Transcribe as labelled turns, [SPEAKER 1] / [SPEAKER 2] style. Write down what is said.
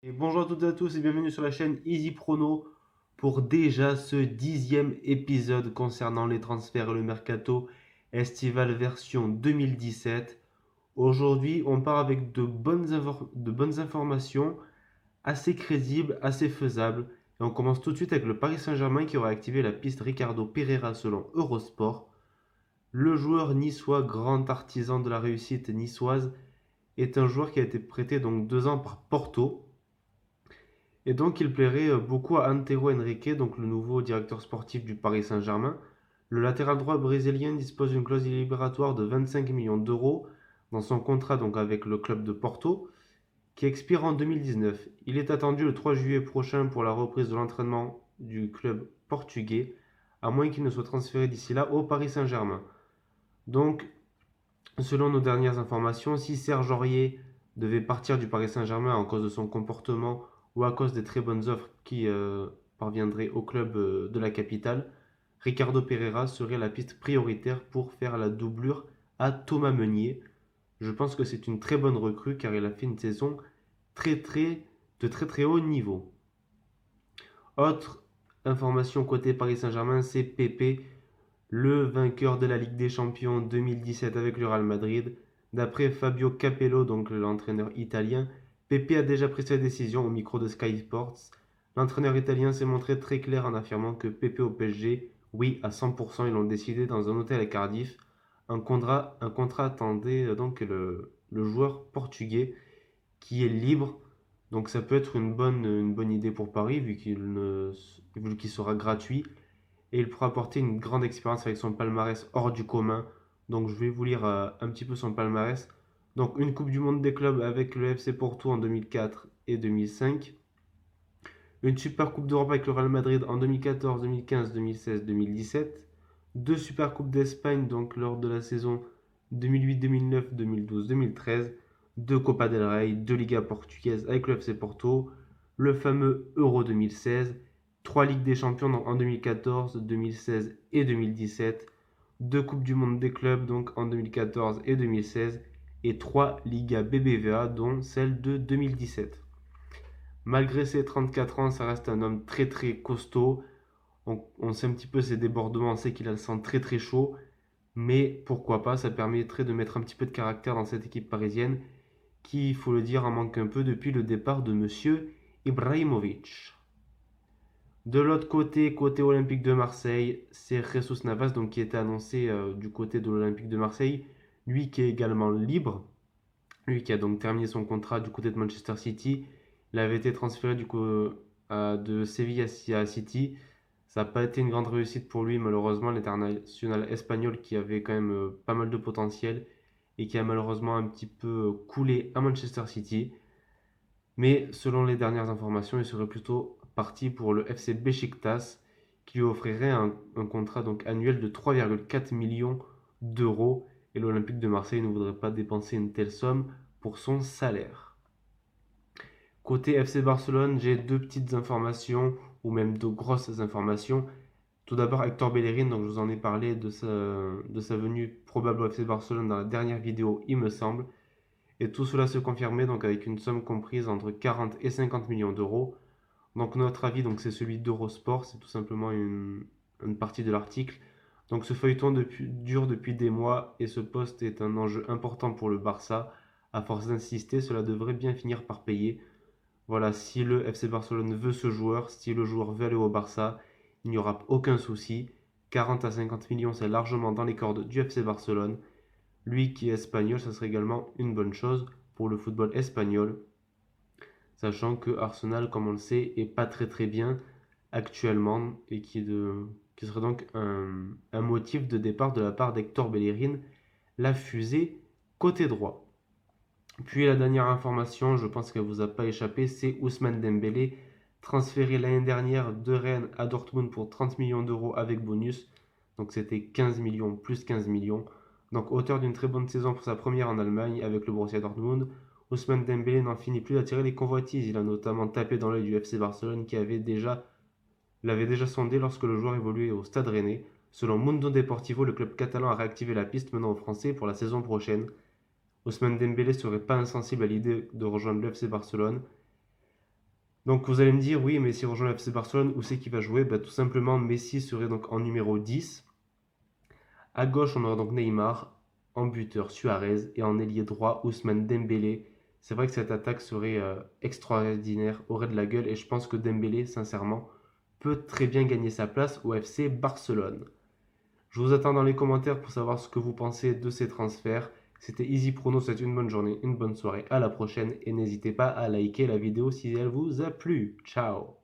[SPEAKER 1] Et bonjour à toutes et à tous et bienvenue sur la chaîne Easy Prono pour déjà ce 10e épisode concernant les transferts et le mercato estival version 2017. Aujourd'hui, on part avec de bonnes informations assez crédibles, assez faisables. Et on commence tout de suite avec le Paris Saint-Germain qui aurait activé la piste Ricardo Pereira selon Eurosport. Le joueur niçois, grand artisan de la réussite niçoise, est un joueur qui a été prêté donc 2 ans par Porto. Et donc, il plairait beaucoup à Antero Henrique, donc le nouveau directeur sportif du Paris Saint-Germain. Le latéral droit brésilien dispose d'une clause libératoire de 25 millions d'euros dans son contrat donc avec le club de Porto, qui expire en 2019. Il est attendu le 3 juillet prochain pour la reprise de l'entraînement du club portugais, à moins qu'il ne soit transféré d'ici là au Paris Saint-Germain. Donc, selon nos dernières informations, si Serge Aurier devait partir du Paris Saint-Germain à cause de son comportement ou à cause des très bonnes offres qui parviendraient au club de la capitale, Ricardo Pereira serait la piste prioritaire pour faire la doublure à Thomas Meunier. Je pense que c'est une très bonne recrue car il a fait une saison très très de très très haut niveau. Autre information côté Paris Saint-Germain, c'est Pepe, le vainqueur de la Ligue des Champions 2017 avec le Real Madrid. D'après Fabio Capello, donc l'entraîneur italien, Pepe a déjà pris sa décision au micro de Sky Sports. L'entraîneur italien s'est montré très clair en affirmant que Pepe au PSG, oui à 100%, ils l'ont décidé dans un hôtel à Cardiff. Un contrat attendait donc le joueur portugais qui est libre. Donc ça peut être une bonne idée pour Paris vu qu'il sera gratuit et il pourra apporter une grande expérience avec son palmarès hors du commun. Donc je vais vous lire un petit peu son palmarès. Donc une Coupe du Monde des clubs avec le FC Porto en 2004 et 2005. Une Super Coupe d'Europe avec le Real Madrid en 2014, 2015, 2016, 2017. Deux Super Coupes d'Espagne donc lors de la saison 2008, 2009, 2012, 2013. Deux Copa del Rey, deux Ligas portugaises avec le FC Porto. Le fameux Euro 2016. Trois Ligues des Champions en 2014, 2016 et 2017. Deux Coupes du Monde des clubs donc en 2014 et 2016. Et trois Ligas BBVA dont celle de 2017. Malgré ses 34 ans, ça reste un homme très très costaud. On sait un petit peu ses débordements, on sait qu'il a le sang très très chaud. Mais pourquoi pas, ça permettrait de mettre un petit peu de caractère dans cette équipe parisienne qui, il faut le dire, en manque un peu depuis le départ de Monsieur Ibrahimovic. De l'autre côté, côté Olympique de Marseille, c'est Jesus Navas donc, qui était annoncé du côté de l'Olympique de Marseille. Lui qui est également libre. Lui qui a donc terminé son contrat du côté de Manchester City. Il avait été transféré du coup de Séville à City. Ça n'a pas été une grande réussite pour lui, malheureusement, l'international espagnol qui avait quand même pas mal de potentiel et qui a malheureusement un petit peu coulé à Manchester City. Mais selon les dernières informations, il serait plutôt parti pour le FC Besiktas qui lui offrirait un contrat donc annuel de 3,4 millions d'euros et l'Olympique de Marseille ne voudrait pas dépenser une telle somme pour son salaire. Côté FC Barcelone, j'ai deux petites informations, ou même deux grosses informations. Tout d'abord, Hector Bellerin, donc je vous en ai parlé de sa venue probable au FC Barcelone dans la dernière vidéo, il me semble. Et tout cela se confirmait donc avec une somme comprise entre 40 et 50 millions d'euros. Donc notre avis, donc c'est celui d'Eurosport, c'est tout simplement une partie de l'article. Donc ce feuilleton dure depuis des mois et ce poste est un enjeu important pour le Barça. À force d'insister, cela devrait bien finir par payer. Voilà, si le FC Barcelone veut ce joueur, si le joueur veut aller au Barça, il n'y aura aucun souci. 40 à 50 millions, c'est largement dans les cordes du FC Barcelone. Lui qui est espagnol, ça serait également une bonne chose pour le football espagnol, sachant que Arsenal, comme on le sait, est pas très très bien actuellement et qui serait donc un motif de départ de la part d'Hector Bellerin, la fusée côté droit. Puis la dernière information, je pense qu'elle ne vous a pas échappé, c'est Ousmane Dembélé, transféré l'année dernière de Rennes à Dortmund pour 30 millions d'euros avec bonus. Donc c'était 15 millions plus 15 millions. Donc auteur d'une très bonne saison pour sa première en Allemagne avec le Borussia Dortmund, Ousmane Dembélé n'en finit plus d'attirer les convoitises. Il a notamment tapé dans l'œil du FC Barcelone qui l'avait déjà sondé lorsque le joueur évoluait au Stade Rennais. Selon Mundo Deportivo, le club catalan a réactivé la piste menant aux Français pour la saison prochaine. Ousmane Dembélé serait pas insensible à l'idée de rejoindre le FC Barcelone. Donc vous allez me dire, oui, mais s'il rejoint le FC Barcelone, où c'est qu'il va jouer? Bah, tout simplement, Messi serait donc en numéro 10. À gauche, on aura donc Neymar, en buteur Suarez et en ailier droit Ousmane Dembélé. C'est vrai que cette attaque serait extraordinaire, aurait de la gueule et je pense que Dembélé, sincèrement, peut très bien gagner sa place au FC Barcelone. Je vous attends dans les commentaires pour savoir ce que vous pensez de ces transferts. C'était Easy Prono, c'est une bonne journée, une bonne soirée, à la prochaine et n'hésitez pas à liker la vidéo si elle vous a plu. Ciao.